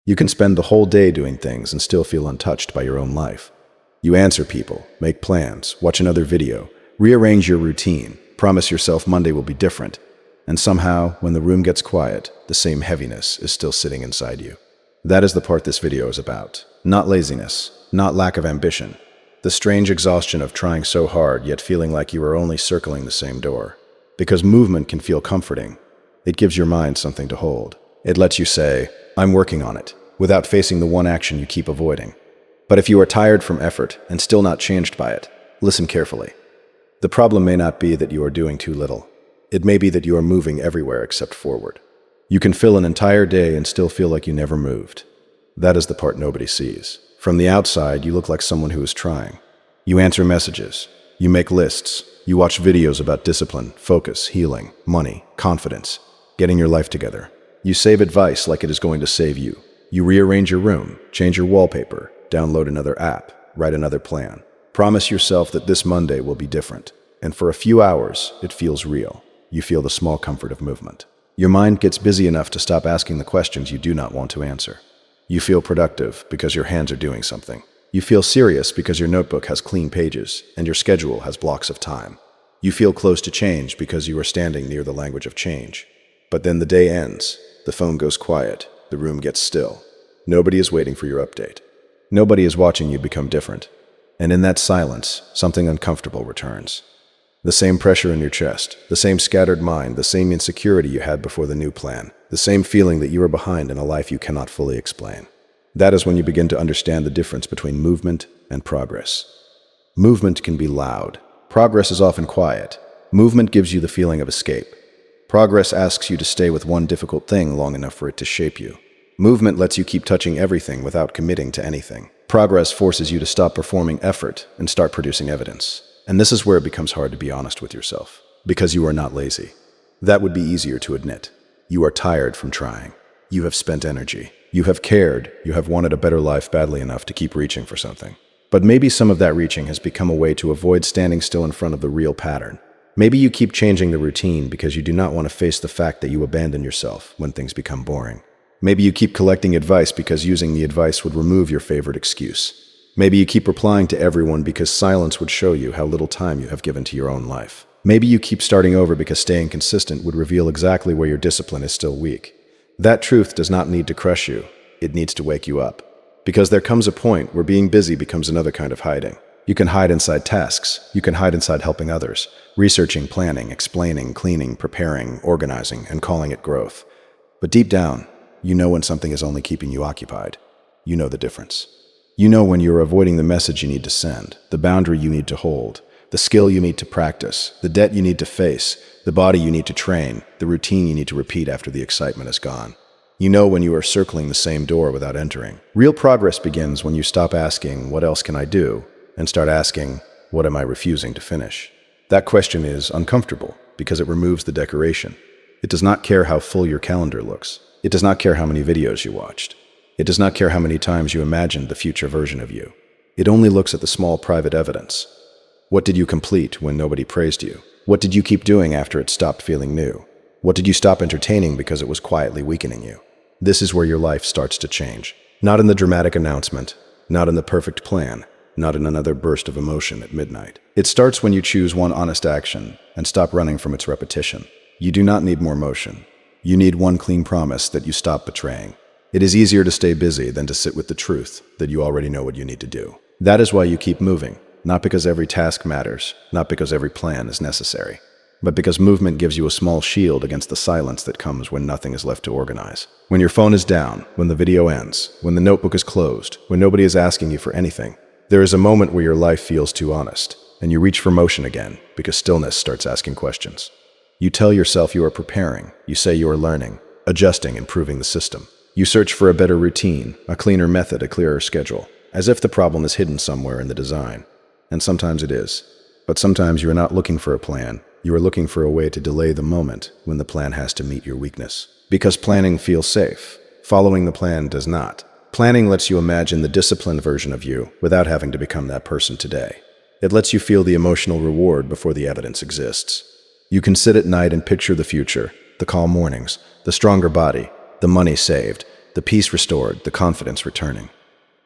You can spend the whole day doing things and still feel untouched by your own life. You answer people, make plans, watch another video, rearrange your routine, promise yourself Monday will be different, and somehow, when the room gets quiet, the same heaviness is still sitting inside you. That is the part this video is about. Not laziness, not lack of ambition. The strange exhaustion of trying so hard yet feeling like you are only circling the same door. Because movement can feel comforting. It gives your mind something to hold. It lets you say, I'm working on it, without facing the one action you keep avoiding. But if you are tired from effort and still not changed by it, listen carefully. The problem may not be that you are doing too little. It may be that you are moving everywhere except forward. You can fill an entire day and still feel like you never moved. That is the part nobody sees. From the outside, you look like someone who is trying. You answer messages. You make lists. You watch videos about discipline, focus, healing, money, confidence, getting your life together. You save advice like it is going to save you. You rearrange your room, change your wallpaper, download another app, write another plan. Promise yourself that this Monday will be different. And for a few hours, it feels real. You feel the small comfort of movement. Your mind gets busy enough to stop asking the questions you do not want to answer. You feel productive because your hands are doing something. You feel serious because your notebook has clean pages and your schedule has blocks of time. You feel close to change because you are standing near the language of change. But then the day ends, the phone goes quiet, the room gets still. Nobody is waiting for your update. Nobody is watching you become different. And in that silence, something uncomfortable returns. The same pressure in your chest, the same scattered mind, the same insecurity you had before the new plan, the same feeling that you are behind in a life you cannot fully explain. That is when you begin to understand the difference between movement and progress. Movement can be loud. Progress is often quiet. Movement gives you the feeling of escape. Progress asks you to stay with one difficult thing long enough for it to shape you. Movement lets you keep touching everything without committing to anything. Progress forces you to stop performing effort and start producing evidence. And this is where it becomes hard to be honest with yourself, because you are not lazy. That would be easier to admit. You are tired from trying. You have spent energy. You have cared. You have wanted a better life badly enough to keep reaching for something. But maybe some of that reaching has become a way to avoid standing still in front of the real pattern. Maybe you keep changing the routine because you do not want to face the fact that you abandon yourself when things become boring. Maybe you keep collecting advice because using the advice would remove your favorite excuse. Maybe you keep replying to everyone because silence would show you how little time you have given to your own life. Maybe you keep starting over because staying consistent would reveal exactly where your discipline is still weak. That truth does not need to crush you. It needs to wake you up. Because there comes a point where being busy becomes another kind of hiding. You can hide inside tasks. You can hide inside helping others, researching, planning, explaining, cleaning, preparing, organizing, and calling it growth. But deep down, you know when something is only keeping you occupied. You know the difference. You know when you're avoiding the message you need to send, the boundary you need to hold, the skill you need to practice, the debt you need to face, the body you need to train, the routine you need to repeat after the excitement is gone. You know when you are circling the same door without entering. Real progress begins when you stop asking, what else can I do? And start asking, what am I refusing to finish? That question is uncomfortable because it removes the decoration. It does not care how full your calendar looks. It does not care how many videos you watched. It does not care how many times you imagined the future version of you. It only looks at the small private evidence. What did you complete when nobody praised you? What did you keep doing after it stopped feeling new? What did you stop entertaining because it was quietly weakening you? This is where your life starts to change. Not in the dramatic announcement, not in the perfect plan, not in another burst of emotion at midnight. It starts when you choose one honest action and stop running from its repetition. You do not need more motion. You need one clean promise that you stop betraying. It is easier to stay busy than to sit with the truth that you already know what you need to do. That is why you keep moving, not because every task matters, not because every plan is necessary, but because movement gives you a small shield against the silence that comes when nothing is left to organize. When your phone is down, when the video ends, when the notebook is closed, when nobody is asking you for anything, there is a moment where your life feels too honest, and you reach for motion again because stillness starts asking questions. You tell yourself you are preparing, you say you are learning, adjusting, improving the system. You search for a better routine, a cleaner method, a clearer schedule, as if the problem is hidden somewhere in the design. And sometimes it is. But sometimes you are not looking for a plan. You are looking for a way to delay the moment when the plan has to meet your weakness. Because planning feels safe. Following the plan does not. Planning lets you imagine the disciplined version of you without having to become that person today. It lets you feel the emotional reward before the evidence exists. You can sit at night and picture the future, the calm mornings, the stronger body, the money saved, the peace restored, the confidence returning.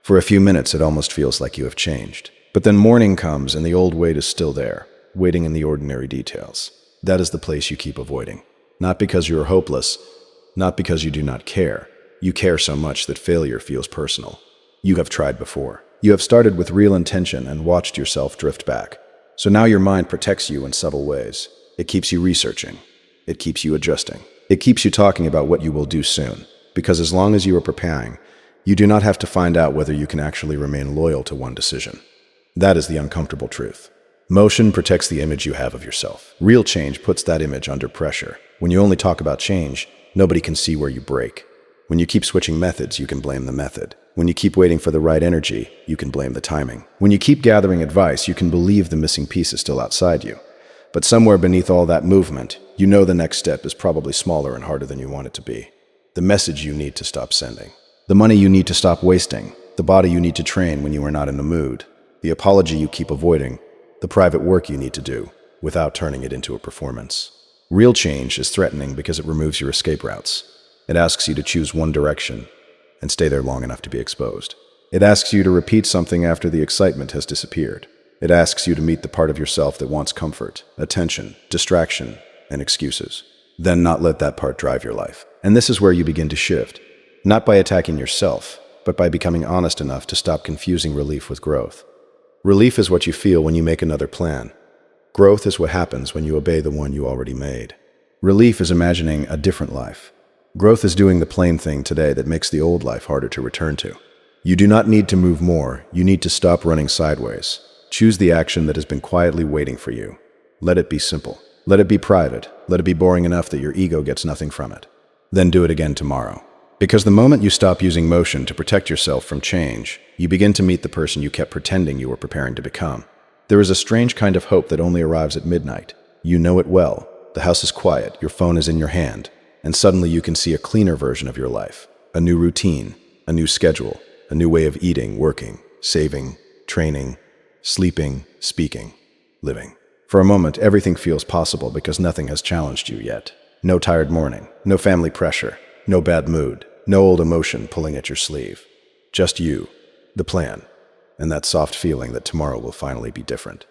For a few minutes, it almost feels like you have changed. But then morning comes and the old weight is still there, waiting in the ordinary details. That is the place you keep avoiding. Not because you are hopeless, not because you do not care. You care so much that failure feels personal. You have tried before. You have started with real intention and watched yourself drift back. So now your mind protects you in subtle ways. It keeps you researching. It keeps you adjusting. It keeps you talking about what you will do soon. Because as long as you are preparing, you do not have to find out whether you can actually remain loyal to one decision. That is the uncomfortable truth. Motion protects the image you have of yourself. Real change puts that image under pressure. When you only talk about change, nobody can see where you break. When you keep switching methods, you can blame the method. When you keep waiting for the right energy, you can blame the timing. When you keep gathering advice, you can believe the missing piece is still outside you. But somewhere beneath all that movement, you know the next step is probably smaller and harder than you want it to be. The message you need to stop sending. The money you need to stop wasting. The body you need to train when you are not in the mood. The apology you keep avoiding. The private work you need to do without turning it into a performance. Real change is threatening because it removes your escape routes. It asks you to choose one direction and stay there long enough to be exposed. It asks you to repeat something after the excitement has disappeared. It asks you to meet the part of yourself that wants comfort, attention, distraction, and excuses. Then not let that part drive your life. And this is where you begin to shift. Not by attacking yourself, but by becoming honest enough to stop confusing relief with growth. Relief is what you feel when you make another plan. Growth is what happens when you obey the one you already made. Relief is imagining a different life. Growth is doing the plain thing today that makes the old life harder to return to. You do not need to move more. You need to stop running sideways. Choose the action that has been quietly waiting for you. Let it be simple. Let it be private. Let it be boring enough that your ego gets nothing from it. Then do it again tomorrow. Because the moment you stop using motion to protect yourself from change, you begin to meet the person you kept pretending you were preparing to become. There is a strange kind of hope that only arrives at midnight. You know it well. The house is quiet. Your phone is in your hand. And suddenly you can see a cleaner version of your life. A new routine, a new schedule, a new way of eating, working, saving, training, sleeping, speaking, living. For a moment, everything feels possible because nothing has challenged you yet. No tired morning, no family pressure, no bad mood, no old emotion pulling at your sleeve. Just you, the plan, and that soft feeling that tomorrow will finally be different.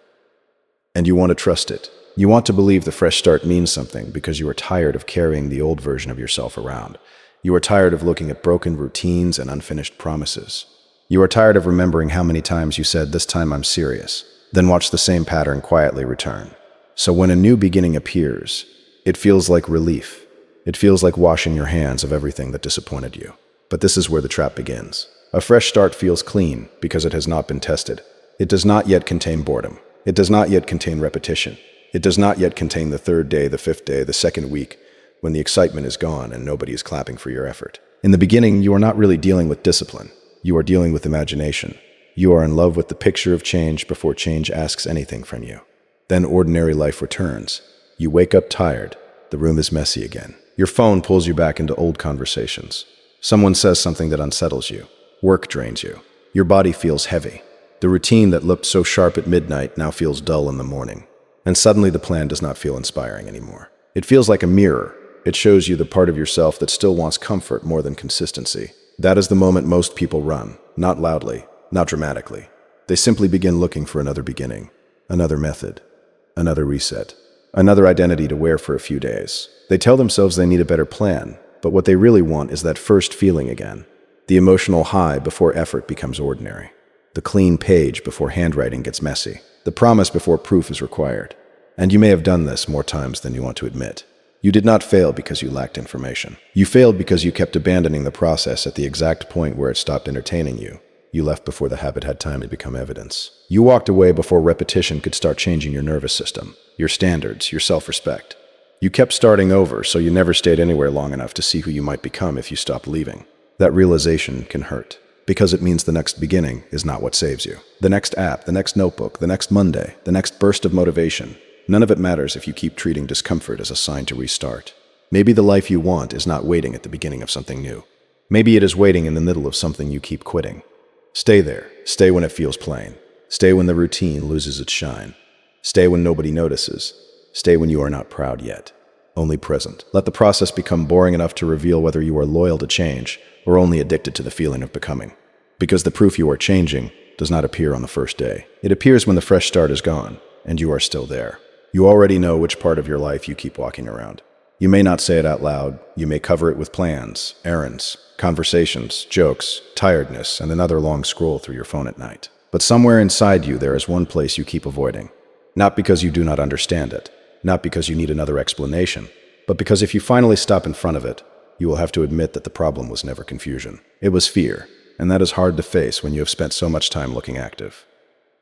And you want to trust it. You want to believe the fresh start means something because you are tired of carrying the old version of yourself around. You are tired of looking at broken routines and unfinished promises. You are tired of remembering how many times you said, "This time I'm serious," then watch the same pattern quietly return. So when a new beginning appears, it feels like relief. It feels like washing your hands of everything that disappointed you. But this is where the trap begins. A fresh start feels clean because it has not been tested. It does not yet contain boredom. It does not yet contain repetition. It does not yet contain the third day, the fifth day, the second week, when the excitement is gone and nobody is clapping for your effort. In the beginning, you are not really dealing with discipline. You are dealing with imagination. You are in love with the picture of change before change asks anything from you. Then ordinary life returns. You wake up tired. The room is messy again. Your phone pulls you back into old conversations. Someone says something that unsettles you. Work drains you. Your body feels heavy. The routine that looked so sharp at midnight now feels dull in the morning. And suddenly the plan does not feel inspiring anymore. It feels like a mirror. It shows you the part of yourself that still wants comfort more than consistency. That is the moment most people run, not loudly, not dramatically. They simply begin looking for another beginning, another method, another reset, another identity to wear for a few days. They tell themselves they need a better plan, but what they really want is that first feeling again. The emotional high before effort becomes ordinary. The clean page before handwriting gets messy. The promise before proof is required. And you may have done this more times than you want to admit. You did not fail because you lacked information. You failed because you kept abandoning the process at the exact point where it stopped entertaining you. You left before the habit had time to become evidence. You walked away before repetition could start changing your nervous system, your standards, your self-respect. You kept starting over, so you never stayed anywhere long enough to see who you might become if you stopped leaving. That realization can hurt, because it means the next beginning is not what saves you. The next app, the next notebook, the next Monday, the next burst of motivation. None of it matters if you keep treating discomfort as a sign to restart. Maybe the life you want is not waiting at the beginning of something new. Maybe it is waiting in the middle of something you keep quitting. Stay there. Stay when it feels plain. Stay when the routine loses its shine. Stay when nobody notices. Stay when you are not proud yet. only present. Let the process become boring enough to reveal whether you are loyal to change or only addicted to the feeling of becoming. Because the proof you are changing does not appear on the first day. It appears when the fresh start is gone and you are still there. You already know which part of your life you keep walking around. You may not say it out loud. You may cover it with plans, errands, conversations, jokes, tiredness, and another long scroll through your phone at night. But somewhere inside you, there is one place you keep avoiding. Not because you do not understand it, not because you need another explanation, but because if you finally stop in front of it, you will have to admit that the problem was never confusion. It was fear, and that is hard to face when you have spent so much time looking active.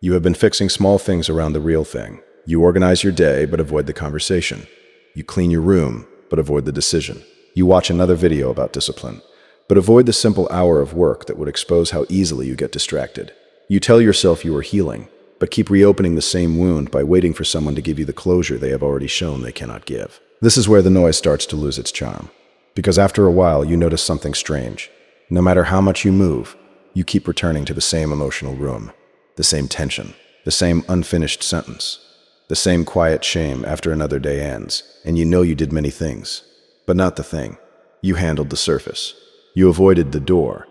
You have been fixing small things around the real thing. You organize your day, but avoid the conversation. You clean your room, but avoid the decision. You watch another video about discipline, but avoid the simple hour of work that would expose how easily you get distracted. You tell yourself you are healing, but keep reopening the same wound by waiting for someone to give you the closure they have already shown they cannot give. This is where the noise starts to lose its charm. Because after a while, you notice something strange. No matter how much you move, you keep returning to the same emotional room, the same tension, the same unfinished sentence, the same quiet shame after another day ends, and you know you did many things, but not the thing. You handled the surface. You avoided the door.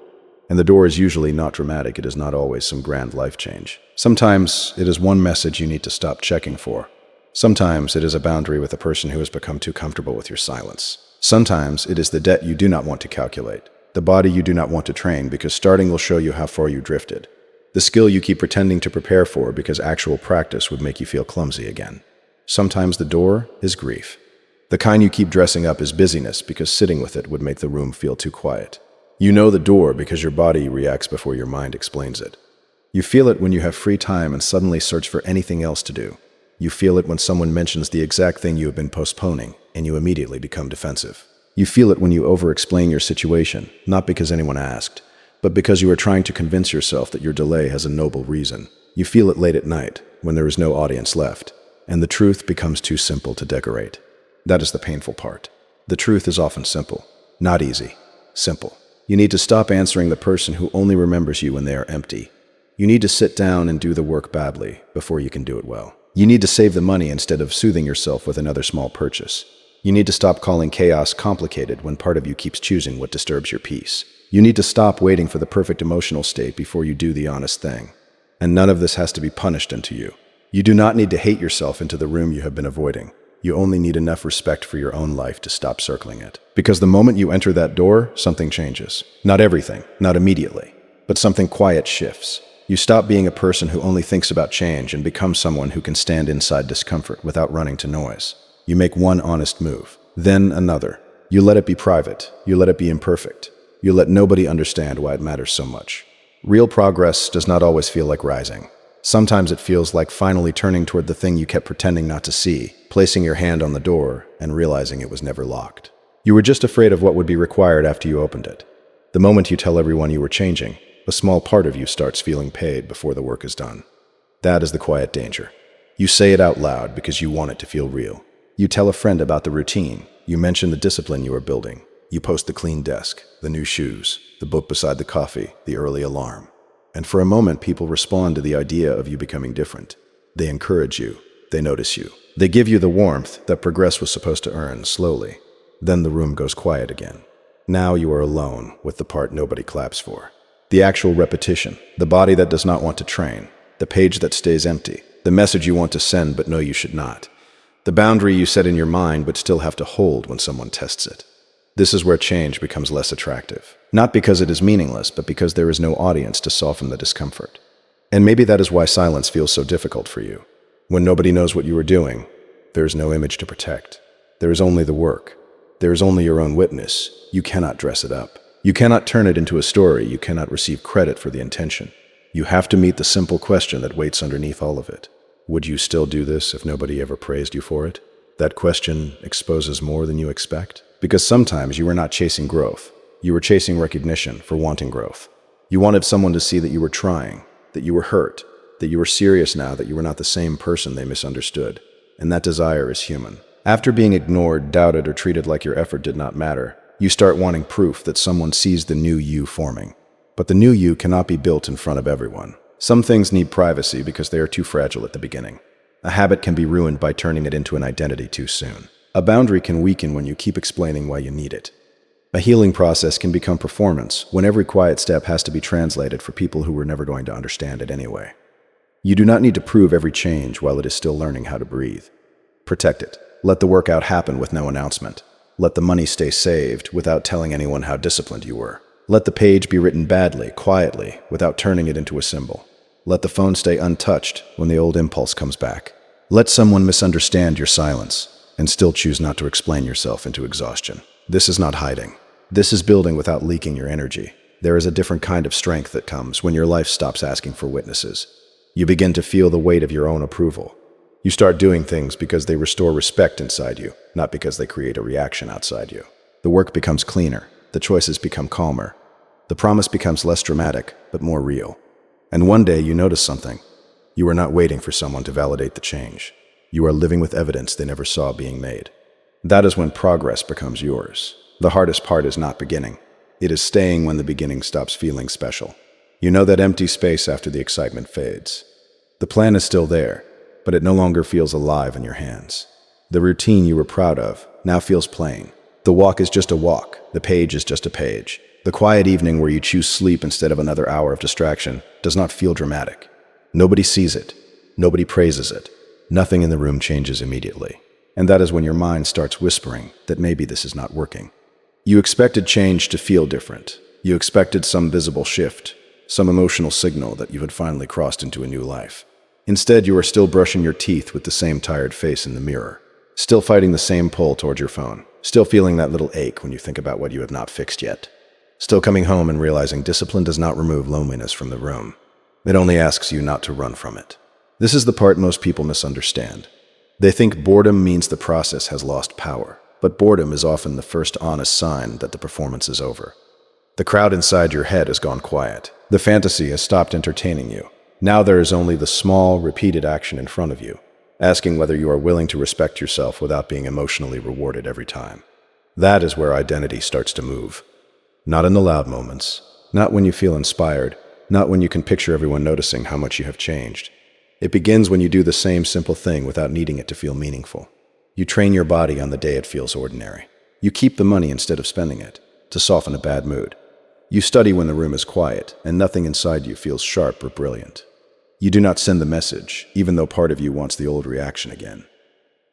And the door is usually not dramatic. It is not always some grand life change. Sometimes it is one message you need to stop checking for. Sometimes it is a boundary with a person who has become too comfortable with your silence. Sometimes it is the debt you do not want to calculate, the body you do not want to train because starting will show you how far you drifted, the skill you keep pretending to prepare for because actual practice would make you feel clumsy again. Sometimes the door is grief. The kind you keep dressing up is busyness because sitting with it would make the room feel too quiet. You know the door because your body reacts before your mind explains it. You feel it when you have free time and suddenly search for anything else to do. You feel it when someone mentions the exact thing you have been postponing and you immediately become defensive. You feel it when you over-explain your situation, not because anyone asked, but because you are trying to convince yourself that your delay has a noble reason. You feel it late at night when there is no audience left, and the truth becomes too simple to decorate. That is the painful part. The truth is often simple, not easy, simple. You need to stop answering the person who only remembers you when they are empty. You need to sit down and do the work badly before you can do it well. You need to save the money instead of soothing yourself with another small purchase. You need to stop calling chaos complicated when part of you keeps choosing what disturbs your peace. You need to stop waiting for the perfect emotional state before you do the honest thing. And none of this has to be punished into you. You do not need to hate yourself into the room you have been avoiding. You only need enough respect for your own life to stop circling it. Because the moment you enter that door, something changes. Not everything, not immediately, but something quiet shifts. You stop being a person who only thinks about change and become someone who can stand inside discomfort without running to noise. You make one honest move, then another. You let it be private. You let it be imperfect. You let nobody understand why it matters so much. Real progress does not always feel like rising. Sometimes it feels like finally turning toward the thing you kept pretending not to see, placing your hand on the door and realizing it was never locked. You were just afraid of what would be required after you opened it. The moment you tell everyone you were changing, a small part of you starts feeling paid before the work is done. That is the quiet danger. You say it out loud because you want it to feel real. You tell a friend about the routine. You mention the discipline you are building. You post the clean desk, the new shoes, the book beside the coffee, the early alarm. And for a moment, people respond to the idea of you becoming different. They encourage you. They notice you. They give you the warmth that progress was supposed to earn slowly. Then the room goes quiet again. Now you are alone with the part nobody claps for. The actual repetition, the body that does not want to train, the page that stays empty, the message you want to send but know you should not, the boundary you set in your mind but still have to hold when someone tests it. This is where change becomes less attractive. Not because it is meaningless, but because there is no audience to soften the discomfort. And maybe that is why silence feels so difficult for you. When nobody knows what you are doing, there is no image to protect. There is only the work. There is only your own witness. You cannot dress it up. You cannot turn it into a story. You cannot receive credit for the intention. You have to meet the simple question that waits underneath all of it. Would you still do this if nobody ever praised you for it? That question exposes more than you expect. Because sometimes you were not chasing growth. You were chasing recognition for wanting growth. You wanted someone to see that you were trying, that you were hurt, that you were serious now, that you were not the same person they misunderstood. And that desire is human. After being ignored, doubted, or treated like your effort did not matter, you start wanting proof that someone sees the new you forming. But the new you cannot be built in front of everyone. Some things need privacy because they are too fragile at the beginning. A habit can be ruined by turning it into an identity too soon. A boundary can weaken when you keep explaining why you need it. A healing process can become performance when every quiet step has to be translated for people who were never going to understand it anyway. You do not need to prove every change while it is still learning how to breathe. Protect it. Let the workout happen with no announcement. Let the money stay saved without telling anyone how disciplined you were. Let the page be written badly, quietly, without turning it into a symbol. Let the phone stay untouched when the old impulse comes back. Let someone misunderstand your silence and still choose not to explain yourself into exhaustion. This is not hiding. This is building without leaking your energy. There is a different kind of strength that comes when your life stops asking for witnesses. You begin to feel the weight of your own approval. You start doing things because they restore respect inside you, not because they create a reaction outside you. The work becomes cleaner. The choices become calmer. The promise becomes less dramatic, but more real. And one day you notice something. You are not waiting for someone to validate the change. You are living with evidence they never saw being made. That is when progress becomes yours. The hardest part is not beginning. It is staying when the beginning stops feeling special. You know that empty space after the excitement fades. The plan is still there, but it no longer feels alive in your hands. The routine you were proud of now feels plain. The walk is just a walk. The page is just a page. The quiet evening where you choose sleep instead of another hour of distraction does not feel dramatic. Nobody sees it. Nobody praises it. Nothing in the room changes immediately. And that is when your mind starts whispering that maybe this is not working. You expected change to feel different. You expected some visible shift, some emotional signal that you had finally crossed into a new life. Instead, you are still brushing your teeth with the same tired face in the mirror, still fighting the same pull toward your phone, still feeling that little ache when you think about what you have not fixed yet, still coming home and realizing discipline does not remove loneliness from the room. It only asks you not to run from it. This is the part most people misunderstand. They think boredom means the process has lost power, but boredom is often the first honest sign that the performance is over. The crowd inside your head has gone quiet. The fantasy has stopped entertaining you. Now there is only the small, repeated action in front of you, asking whether you are willing to respect yourself without being emotionally rewarded every time. That is where identity starts to move. Not in the loud moments, not when you feel inspired, not when you can picture everyone noticing how much you have changed. It begins when you do the same simple thing without needing it to feel meaningful. You train your body on the day it feels ordinary. You keep the money instead of spending it, to soften a bad mood. You study when the room is quiet and nothing inside you feels sharp or brilliant. You do not send the message, even though part of you wants the old reaction again.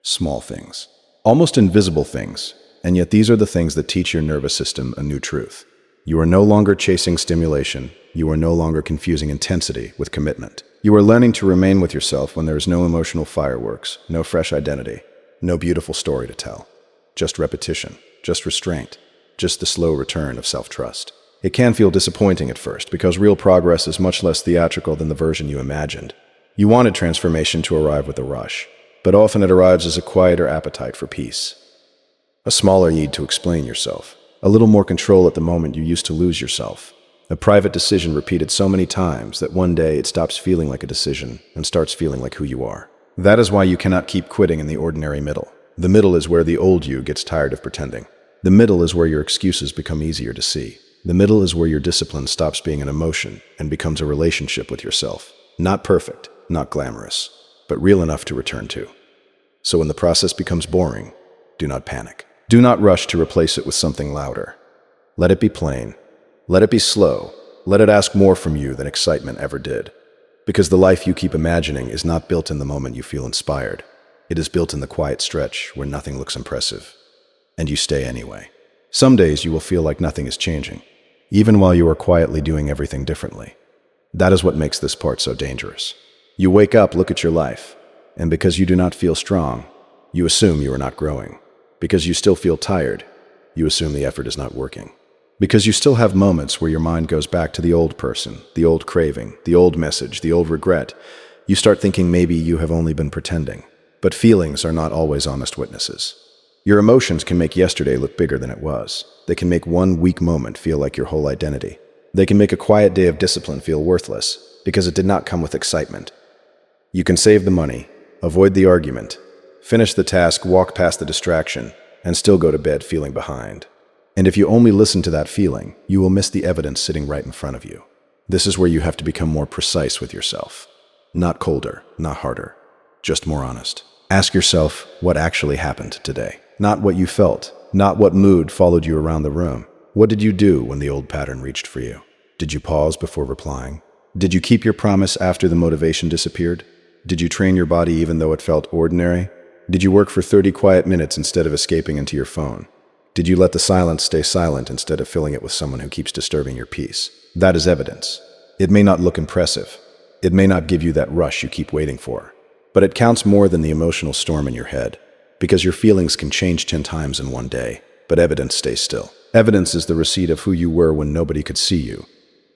Small things. Almost invisible things, and yet these are the things that teach your nervous system a new truth. You are no longer chasing stimulation. You are no longer confusing intensity with commitment. You are learning to remain with yourself when there is no emotional fireworks, no fresh identity, no beautiful story to tell. Just repetition, just restraint, just the slow return of self-trust. It can feel disappointing at first because real progress is much less theatrical than the version you imagined. You wanted transformation to arrive with a rush, but often it arrives as a quieter appetite for peace. A smaller need to explain yourself, a little more control at the moment you used to lose yourself. A private decision repeated so many times that one day it stops feeling like a decision and starts feeling like who you are. That is why you cannot keep quitting in the ordinary middle. The middle is where the old you gets tired of pretending. The middle is where your excuses become easier to see. The middle is where your discipline stops being an emotion and becomes a relationship with yourself. Not perfect, not glamorous, but real enough to return to. So when the process becomes boring, do not panic. Do not rush to replace it with something louder. Let it be plain. Let it be slow. Let it ask more from you than excitement ever did. Because the life you keep imagining is not built in the moment you feel inspired. It is built in the quiet stretch where nothing looks impressive. And you stay anyway. Some days you will feel like nothing is changing, even while you are quietly doing everything differently. That is what makes this part so dangerous. You wake up, look at your life, and because you do not feel strong, you assume you are not growing. Because you still feel tired, you assume the effort is not working. Because you still have moments where your mind goes back to the old person, the old craving, the old message, the old regret, you start thinking maybe you have only been pretending. But feelings are not always honest witnesses. Your emotions can make yesterday look bigger than it was. They can make one weak moment feel like your whole identity. They can make a quiet day of discipline feel worthless because it did not come with excitement. You can save the money, avoid the argument, finish the task, walk past the distraction, and still go to bed feeling behind. And if you only listen to that feeling, you will miss the evidence sitting right in front of you. This is where you have to become more precise with yourself. Not colder, not harder, just more honest. Ask yourself what actually happened today. Not what you felt, not what mood followed you around the room. What did you do when the old pattern reached for you? Did you pause before replying? Did you keep your promise after the motivation disappeared? Did you train your body even though it felt ordinary? Did you work for 30 quiet minutes instead of escaping into your phone? Did you let the silence stay silent instead of filling it with someone who keeps disturbing your peace? That is evidence. It may not look impressive. It may not give you that rush you keep waiting for. But it counts more than the emotional storm in your head, because your feelings can change 10 times in one day, but evidence stays still. Evidence is the receipt of who you were when nobody could see you.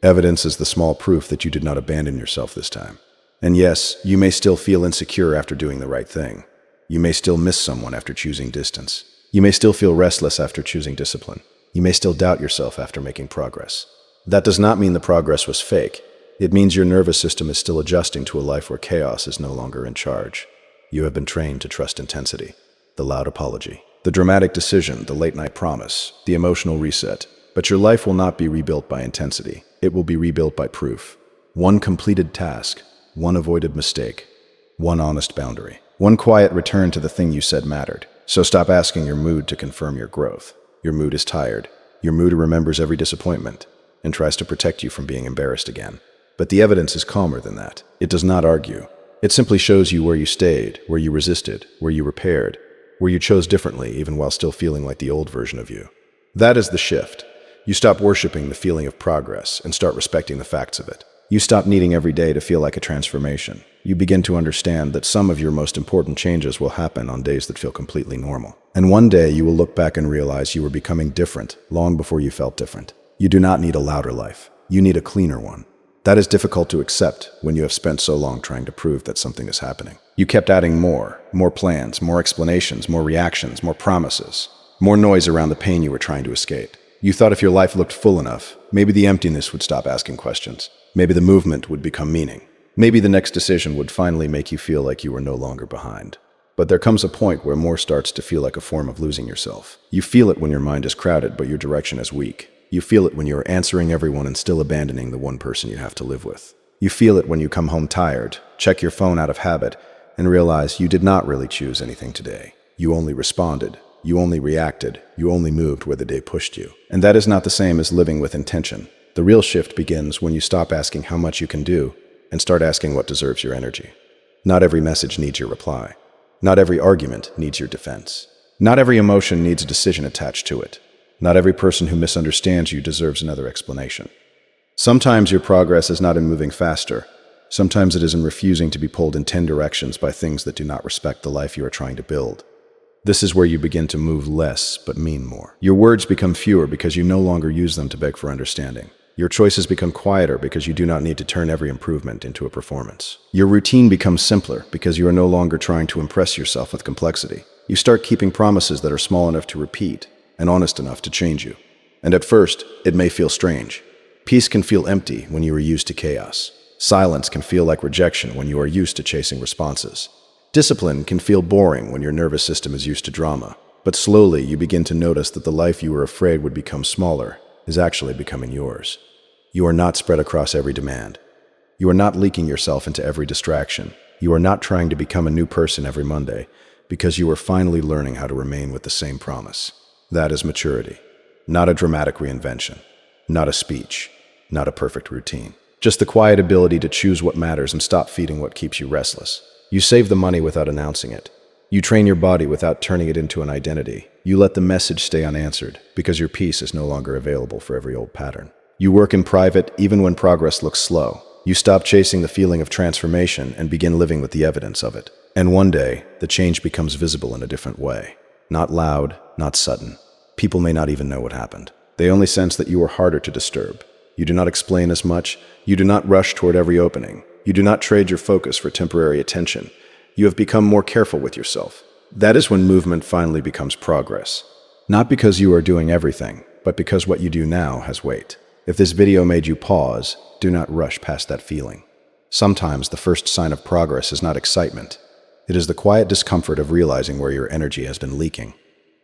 Evidence is the small proof that you did not abandon yourself this time. And yes, you may still feel insecure after doing the right thing. You may still miss someone after choosing distance. You may still feel restless after choosing discipline. You may still doubt yourself after making progress. That does not mean the progress was fake. It means your nervous system is still adjusting to a life where chaos is no longer in charge. You have been trained to trust intensity, the loud apology, the dramatic decision, the late-night promise, the emotional reset. But your life will not be rebuilt by intensity. It will be rebuilt by proof. One completed task, one avoided mistake, one honest boundary, one quiet return to the thing you said mattered. So stop asking your mood to confirm your growth. Your mood is tired. Your mood remembers every disappointment and tries to protect you from being embarrassed again. But the evidence is calmer than that. It does not argue. It simply shows you where you stayed, where you resisted, where you repaired, where you chose differently even while still feeling like the old version of you. That is the shift. You stop worshiping the feeling of progress and start respecting the facts of it. You stop needing every day to feel like a transformation. You begin to understand that some of your most important changes will happen on days that feel completely normal. And one day you will look back and realize you were becoming different long before you felt different. You do not need a louder life. You need a cleaner one. That is difficult to accept when you have spent so long trying to prove that something is happening. You kept adding more plans, more explanations, more reactions, more promises, more noise around the pain you were trying to escape. You thought if your life looked full enough, maybe the emptiness would stop asking questions. Maybe the movement would become meaning. Maybe the next decision would finally make you feel like you were no longer behind. But there comes a point where more starts to feel like a form of losing yourself. You feel it when your mind is crowded, but your direction is weak. You feel it when you are answering everyone and still abandoning the one person you have to live with. You feel it when you come home tired, check your phone out of habit, and realize you did not really choose anything today. You only responded. You only reacted. You only moved where the day pushed you. And that is not the same as living with intention. The real shift begins when you stop asking how much you can do and start asking what deserves your energy. Not every message needs your reply. Not every argument needs your defense. Not every emotion needs a decision attached to it. Not every person who misunderstands you deserves another explanation. Sometimes your progress is not in moving faster. Sometimes it is in refusing to be pulled in 10 directions by things that do not respect the life you are trying to build. This is where you begin to move less but mean more. Your words become fewer because you no longer use them to beg for understanding. Your choices become quieter because you do not need to turn every improvement into a performance. Your routine becomes simpler because you are no longer trying to impress yourself with complexity. You start keeping promises that are small enough to repeat and honest enough to change you. And at first, it may feel strange. Peace can feel empty when you are used to chaos. Silence can feel like rejection when you are used to chasing responses. Discipline can feel boring when your nervous system is used to drama. But slowly, you begin to notice that the life you were afraid would become smaller is actually becoming yours. You are not spread across every demand. You are not leaking yourself into every distraction. You are not trying to become a new person every Monday because you are finally learning how to remain with the same promise. That is maturity. Not a dramatic reinvention. Not a speech. Not a perfect routine. Just the quiet ability to choose what matters and stop feeding what keeps you restless. You save the money without announcing it. You train your body without turning it into an identity. You let the message stay unanswered because your peace is no longer available for every old pattern. You work in private even when progress looks slow. You stop chasing the feeling of transformation and begin living with the evidence of it. And one day, the change becomes visible in a different way. Not loud, not sudden. People may not even know what happened. They only sense that you are harder to disturb. You do not explain as much. You do not rush toward every opening. You do not trade your focus for temporary attention. You have become more careful with yourself. That is when movement finally becomes progress. Not because you are doing everything, but because what you do now has weight. If this video made you pause, do not rush past that feeling. Sometimes the first sign of progress is not excitement. It is the quiet discomfort of realizing where your energy has been leaking.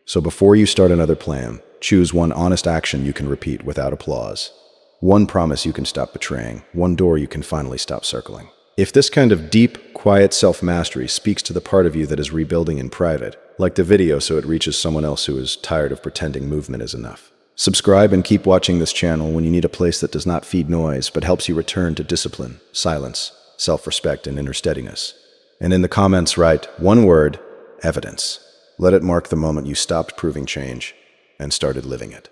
So before you start another plan, choose one honest action you can repeat without applause. One promise you can stop betraying. One door you can finally stop circling. If this kind of deep, quiet self-mastery speaks to the part of you that is rebuilding in private, like the video so it reaches someone else who is tired of pretending movement is enough. Subscribe and keep watching this channel when you need a place that does not feed noise but helps you return to discipline, silence, self-respect, and inner steadiness. And in the comments write one word: evidence. Let it mark the moment you stopped proving change and started living it.